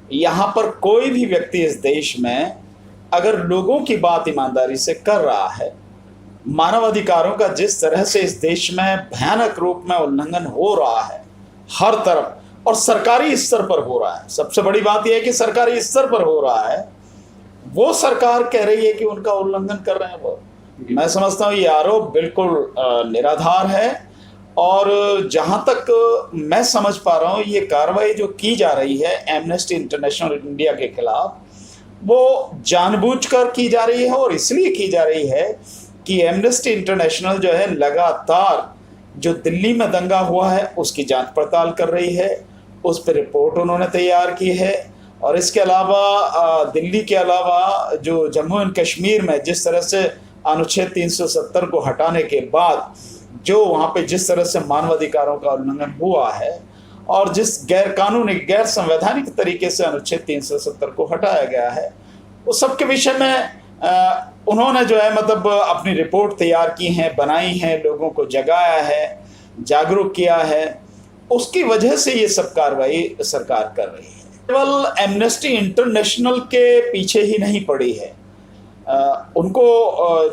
यहाँ पर कोई भी व्यक्ति इस देश में अगर लोगों की बात ईमानदारी से कर रहा है, मानवाधिकारों का जिस तरह से इस देश में भयानक रूप में उल्लंघन हो रहा है हर तरफ, और सरकारी स्तर पर हो रहा है। सबसे बड़ी बात यह है कि सरकारी स्तर पर हो रहा है, वो सरकार कह रही है कि उनका उल्लंघन कर रहे हैं वो। मैं समझता हूँ ये आरोप बिल्कुल निराधार है। और जहाँ तक मैं समझ पा रहा हूँ, ये कार्रवाई जो की जा रही है एमनेस्टी इंटरनेशनल इंडिया के खिलाफ, वो जानबूझकर की जा रही है और इसलिए की जा रही है कि एमनेस्टी इंटरनेशनल जो है लगातार जो दिल्ली में दंगा हुआ है उसकी जांच पड़ताल कर रही है, उस पर रिपोर्ट उन्होंने तैयार की है। और इसके अलावा दिल्ली के अलावा जो जम्मू एंड कश्मीर में जिस तरह से अनुच्छेद 370 को हटाने के बाद जो वहाँ पे जिस तरह से मानवाधिकारों का उल्लंघन हुआ है और जिस गैर कानूनी गैर संवैधानिक तरीके से अनुच्छेद 370 को हटाया गया है, उस सब के विषय में उन्होंने जो है मतलब अपनी रिपोर्ट तैयार की है, बनाई है, लोगों को जगाया है, जागरूक किया है। उसकी वजह से ये सब कार्रवाई सरकार कर रही है। केवल एमनेस्टी इंटरनेशनल के पीछे ही नहीं पड़ी है। उनको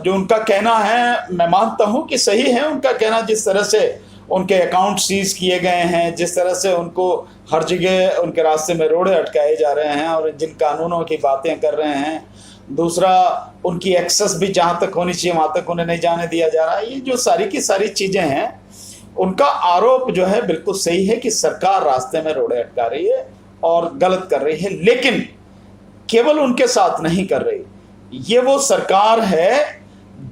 जो उनका कहना है, मैं मानता हूं कि सही है उनका कहना, जिस तरह से उनके अकाउंट सीज किए गए हैं, जिस तरह से उनको हर जगह उनके रास्ते में रोड़े अटकाए जा रहे हैं और जिन कानूनों की बातें कर रहे हैं। दूसरा, उनकी एक्सेस भी जहां तक होनी चाहिए वहां तक उन्हें नहीं जाने दिया जा रहा है। ये जो सारी की सारी चीजें हैं, उनका आरोप जो है बिल्कुल सही है कि सरकार रास्ते में रोड़े अटका रही है और गलत कर रही है। लेकिन केवल उनके साथ नहीं कर रही, ये वो सरकार है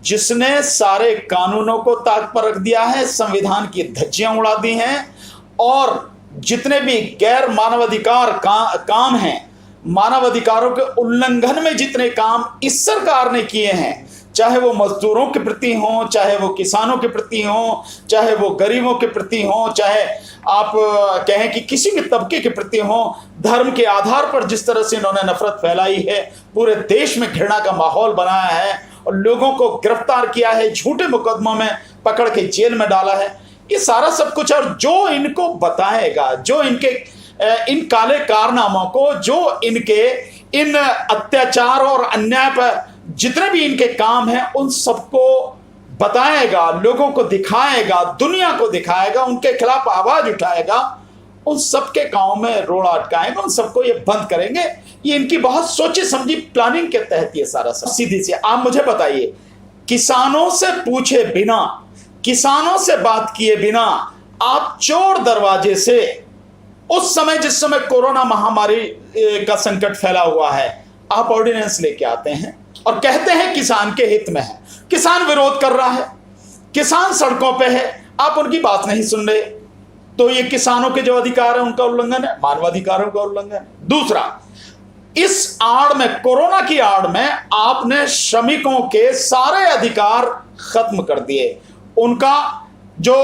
जिसने सारे कानूनों को ताक पर रख दिया है, संविधान की धज्जियां उड़ा दी हैं और जितने भी गैर मानवाधिकार काम हैं, मानवाधिकारों के उल्लंघन में जितने काम इस सरकार ने किए हैं, चाहे वो मजदूरों के प्रति हों, चाहे वो किसानों के प्रति हों, चाहे वो गरीबों के प्रति हों, चाहे आप कहें कि किसी भी तबके के प्रति हों, धर्म के आधार पर जिस तरह से इन्होंने नफरत फैलाई है, पूरे देश में घृणा का माहौल बनाया है और लोगों को गिरफ्तार किया है, झूठे मुकदमों में पकड़ के जेल में डाला है, ये सारा सब कुछ। और जो इनको बताएगा, जो इनके इन काले कारनामों को, जो इनके इन अत्याचार और अन्याय पर जितने भी इनके काम हैं, उन सबको बताएगा, लोगों को दिखाएगा, दुनिया को दिखाएगा, उनके खिलाफ आवाज उठाएगा, उन सबके गांव में रोड़ा अटकाएगा, उन सबको ये बंद करेंगे। ये इनकी बहुत सोची समझी प्लानिंग के तहत ये सारा सब। सीधी सी आप मुझे बताइए, किसानों से पूछे बिना, किसानों से बात किए बिना आप चोर दरवाजे से, उस समय जिस समय कोरोना महामारी का संकट फैला हुआ है, आप ऑर्डिनेंस लेके आते हैं और कहते हैं किसान के हित में है। किसान विरोध कर रहा है, किसान सड़कों पे है, आप उनकी बात नहीं सुन रहे, तो ये किसानों के जो अधिकार है उनका उल्लंघन है, मानवाधिकारों का उल्लंघन है। दूसरा, इस आड़ में, कोरोना की आड़ में आपने श्रमिकों के सारे अधिकार खत्म कर दिए। उनका जो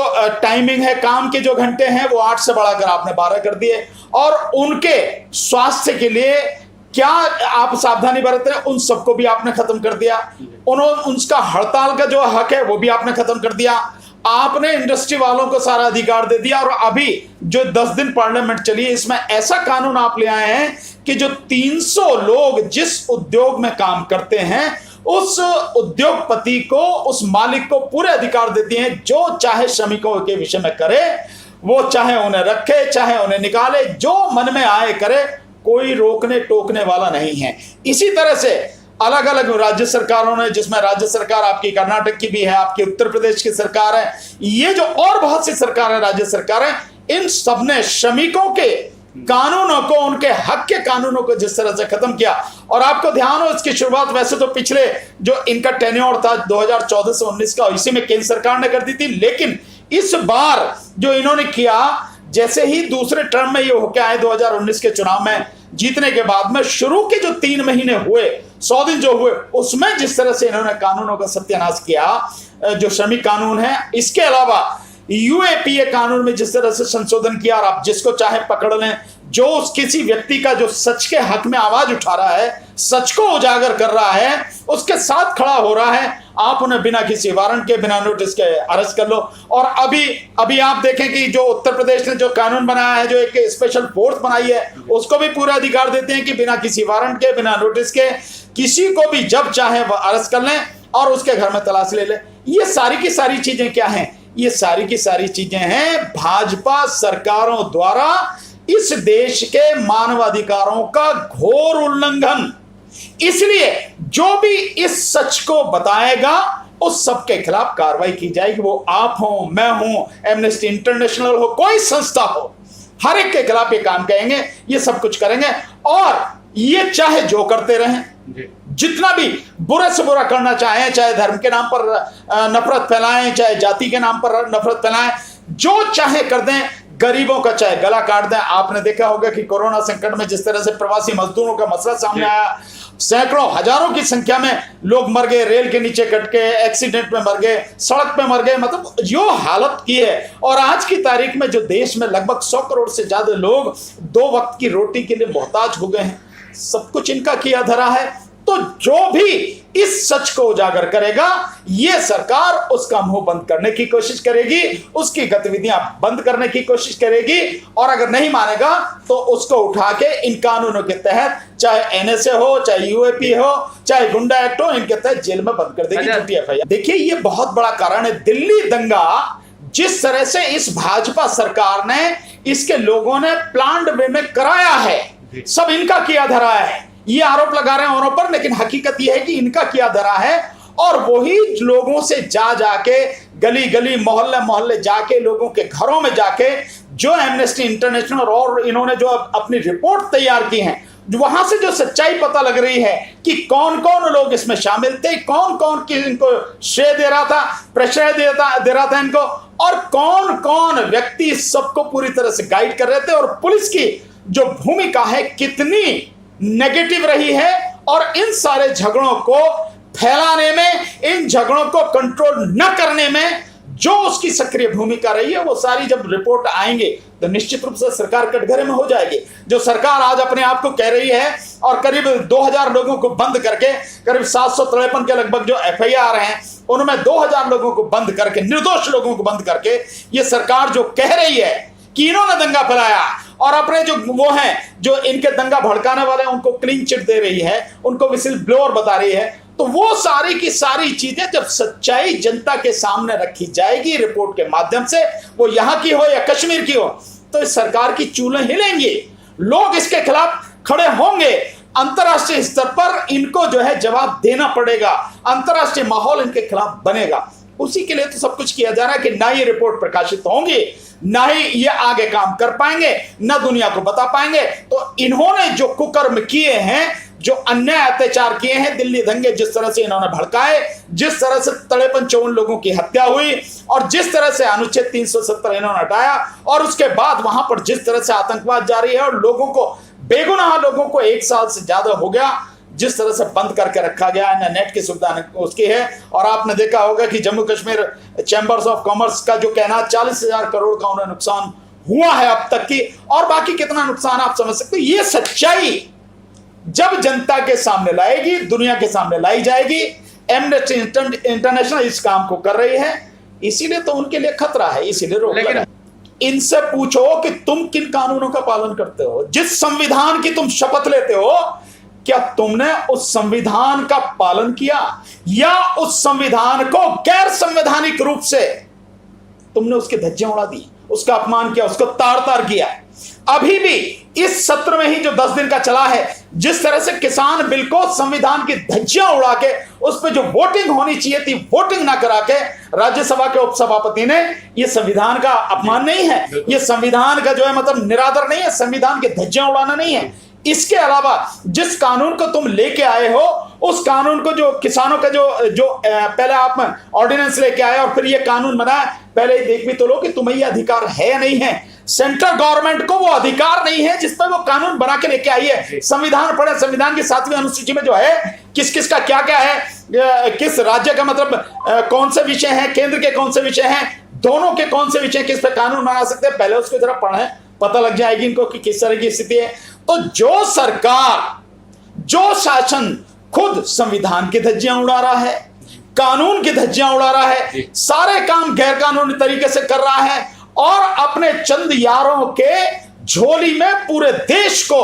टाइमिंग है, काम के जो घंटे हैं, वो 8 से बढ़ाकर आपने 12 कर दिए और उनके स्वास्थ्य के लिए क्या आप सावधानी बरत रहे हैं, उन सबको भी आपने खत्म कर दिया। उनका हड़ताल का जो हक है वो भी आपने खत्म कर दिया। आपने इंडस्ट्री वालों को सारा अधिकार दे दिया और अभी जो 10 दिन पार्लियामेंट चली है, इसमें ऐसा कानून आप ले आए हैं कि जो 300 लोग जिस उद्योग में काम करते हैं, उस उद्योगपति को, उस मालिक को पूरे अधिकार देते हैं, जो चाहे श्रमिकों के विषय में करे, वो चाहे उन्हें रखे, चाहे उन्हें निकाले, जो मन में आए करे, कोई रोकने टोकने वाला नहीं है। इसी तरह से अलग अलग राज्य सरकारों ने, जिसमें राज्य सरकार आपकी कर्नाटक की भी है, आपकी उत्तर प्रदेश की सरकार है, ये जो और बहुत सी सरकारें, राज्य सरकारें, इन सब ने श्रमिकों के कानूनों को, उनके हक के कानूनों को जिस तरह से खत्म किया। और आपको ध्यान हो, इसकी शुरुआत वैसे तो पिछले जो इनका टेन्योर था 2014 से 19 का, इसी में केंद्र सरकार ने कर दी थी। लेकिन इस बार जो इन्होंने किया, जैसे ही दूसरे टर्म में ये होके आए 2019 के चुनाव में जीतने के बाद में, शुरू के जो 3 महीने हुए, 100 दिन जो हुए, उसमें जिस तरह से इन्होंने कानूनों का सत्यानाश किया, जो श्रमिक कानून है, इसके अलावा यूएपीए कानून में जिस तरह से संशोधन किया, और आप जिसको चाहे पकड़ लें, जो किसी व्यक्ति का जो सच के हक में आवाज उठा रहा है, सच को उजागर कर रहा है, उसके साथ खड़ा हो रहा है, आप उन्हें बिना किसी वारंट के, बिना नोटिस के अरेस्ट कर लो। और अभी आप देखें कि जो उत्तर प्रदेश ने जो कानून बनाया है, जो एक स्पेशल फोर्स बनाई है, उसको भी पूरा अधिकार देते हैं कि बिना किसी वारंट के, बिना नोटिस के किसी को भी जब चाहे वह अरेस्ट कर लें और उसके घर में तलाशी ले लें। ये सारी की सारी चीजें क्या हैं? ये सारी की सारी चीजें हैं भाजपा सरकारों द्वारा इस देश के मानवाधिकारों का घोर उल्लंघन। इसलिए जो भी इस सच को बताएगा उस सब के खिलाफ कार्रवाई की जाएगी। वो आप हो, मैं हूं, एमनेस्टी इंटरनेशनल हो, कोई संस्था हो, हर एक के खिलाफ ये काम करेंगे, ये सब कुछ करेंगे। और ये चाहे जो करते रहें, जितना भी बुरे से बुरा करना चाहें, चाहे धर्म के नाम पर नफरत फैलाएं, चाहे जाति के नाम पर नफरत फैलाएं, जो चाहे कर दें, गरीबों का चाहे गला काट दें। आपने देखा होगा कि कोरोना संकट में जिस तरह से प्रवासी मजदूरों का मसला सामने आया, सैकड़ों हजारों की संख्या में लोग मर गए, रेल के नीचे कट के, एक्सीडेंट में मर गए, सड़क पे मर गए, मतलब जो हालत की है। और आज की तारीख में जो देश में लगभग 100 करोड़ से ज्यादा लोग 2 वक्त की रोटी के लिए मोहताज हो गए हैं, सब कुछ इनका किया धरा है। तो जो भी इस सच को उजागर करेगा, ये सरकार उसका मुंह बंद करने की कोशिश करेगी, उसकी गतिविधियां बंद करने की कोशिश करेगी। और अगर नहीं मानेगा तो उसको उठा के इन कानूनों के तहत, चाहे एनएसए हो, चाहे यूएपी हो, चाहे गुंडा एक्ट हो, इनके तहत जेल में बंद कर देगी झूठी एफआईआर। देखिए, ये बहुत बड़ा कारण है। दिल्ली दंगा जिस तरह से इस भाजपा सरकार ने, इसके लोगों ने प्लान्ड वे में कराया है, सब इनका किया धरा है। ये आरोप लगा रहे हैं औरों पर, लेकिन हकीकत ये है कि इनका किया धरा है। और वही लोगों से जाके, गली गली, मोहल्ले मोहल्ले जाके, लोगों के घरों में जाके, जो एमनेस्टी इंटरनेशनल और इन्होंने जो अपनी रिपोर्ट तैयार की है, वहां से जो सच्चाई पता लग रही है कि कौन कौन लोग इसमें शामिल थे, कौन कौन इनको श्रेय दे रहा था, प्रश्रय दे रहा था इनको, और कौन कौन व्यक्ति सबको पूरी तरह से गाइड कर रहे थे। और पुलिस की जो भूमिका है कितनी नेगेटिव रही है, और इन सारे झगड़ों को फैलाने में, इन झगड़ों को कंट्रोल न करने में जो उसकी सक्रिय भूमिका रही है, वो सारी जब रिपोर्ट आएंगे तो निश्चित रूप से सरकार कटघरे में हो जाएगी। जो सरकार आज अपने आप को कह रही है और करीब 2000 लोगों को बंद करके, करीब 753 के लगभग जो एफआईआर हैं, उनमें 2000 लोगों को बंद करके, निर्दोष लोगों को बंद करके, ये सरकार जो कह रही है कि इन्होंने दंगा फैलाया, और अपने जो वो हैं जो इनके दंगा भड़काने वाले हैं उनको क्लीन चिट दे रही है, उनको विसिल ब्लोअर बता रही है, तो वो सारी की सारी चीजें जब सच्चाई जनता के सामने रखी जाएगी रिपोर्ट के माध्यम से, वो यहाँ की हो या कश्मीर की हो, तो इस सरकार की चूल्हे हिलेंगी, लोग इसके खिलाफ खड़े होंगे। अंतरराष्ट्रीय स्तर पर इनको जो है जवाब देना पड़ेगा, अंतरराष्ट्रीय माहौल इनके खिलाफ बनेगा। उसी के लिए तो सब कुछ किया जा रहा है कि ना ये रिपोर्ट प्रकाशित होंगी, ना ही ये आगे काम कर पाएंगे, ना दुनिया को बता पाएंगे। तो इन्होंने जो कुकर्म किए हैं, जो अन्याय अत्याचार किए हैं, दिल्ली दंगे जिस तरह से इन्होंने भड़काए, जिस तरह से 53 लोगों की हत्या हुई, और जिस तरह से अनुच्छेद 370 इन्होंने हटाया, और उसके बाद वहां पर जिस तरह से आतंकवाद जारी है, और लोगों को, बेगुनाह लोगों को 1 साल से ज्यादा हो गया जिस तरह से बंद करके रखा गया है, नेट की सुविधा उसकी है। और आपने देखा होगा कि Jammu Kashmir chambers of commerce का जो कहना 40,000 करोड़ का उन्हें नुकसान हुआ है अब तक की, और बाकी कितना नुकसान आप समझ सकते हो। ये सच्चाई जब जनता के सामने लाएगी, दुनिया के सामने लाई जाएगी। एमनेस्टी इंटरनेशनल इस काम को कर रही है, इसीलिए तो उनके लिए खतरा है, इसीलिए रोक लगा। इनसे पूछो कि तुम किन कानूनों का पालन करते हो, जिस संविधान की तुम शपथ लेते हो, क्या तुमने उस संविधान का पालन किया, या उस संविधान को गैर संवैधानिक रूप से तुमने उसकी धज्जियां उड़ा दी, उसका अपमान किया, उसको तार तार किया। अभी भी इस सत्र में ही जो 10 दिन का चला है, जिस तरह से किसान बिल को संविधान की धज्जियां उड़ा के उस पर जो वोटिंग होनी चाहिए थी, वोटिंग ना करा के राज्यसभा के उपसभापति ने, ये संविधान का अपमान नहीं है, ये संविधान का जो है मतलब निरादर नहीं है, संविधान की धज्जियां उड़ाना नहीं है। इसके अलावा जिस कानून को तुम लेके आए हो, उस कानून को जो किसानों का जो पहले आप ऑर्डिनेंस लेके आए और फिर ये कानून बनाया, पहले देख भी तो लो कि तुम्हें ये अधिकार है या नहीं है। सेंट्रल गवर्नमेंट को वो अधिकार नहीं है जिस पर वो कानून बना के लेके आई है। संविधान पढ़े, संविधान की 7वीं अनुसूची में जो है किस किस का क्या क्या है, किस राज्य का मतलब कौन से विषय है, केंद्र के कौन से विषय हैं, दोनों के कौन से विषय किस पे कानून बना सकते हैं, पहले उसको जरा पढ़ें, पता लग जाएगी इनको कि किस तरह की स्थिति है। तो जो सरकार, जो शासन खुद संविधान की धज्जियां उड़ा रहा है, कानून की धज्जियां उड़ा रहा है, सारे काम गैर कानूनी तरीके से कर रहा है और अपने चंद यारों के झोली में पूरे देश को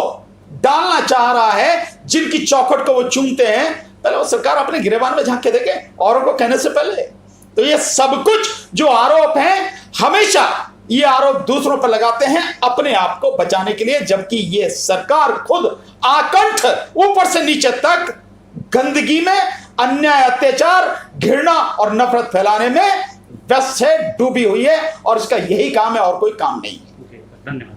डालना चाह रहा है, जिनकी चौखट को वो चूमते हैं। पहले वो सरकार अपने गिरेबान में झांक के देखे औरों को कहने से पहले। तो ये सब कुछ जो आरोप हैं, हमेशा ये आरोप दूसरों पर लगाते हैं अपने आप को बचाने के लिए, जबकि ये सरकार खुद आकंठ ऊपर से नीचे तक गंदगी में, अन्याय, अत्याचार, घृणा और नफरत फैलाने में व्यस्त है, डूबी हुई है और इसका यही काम है और कोई काम नहीं है। धन्यवाद।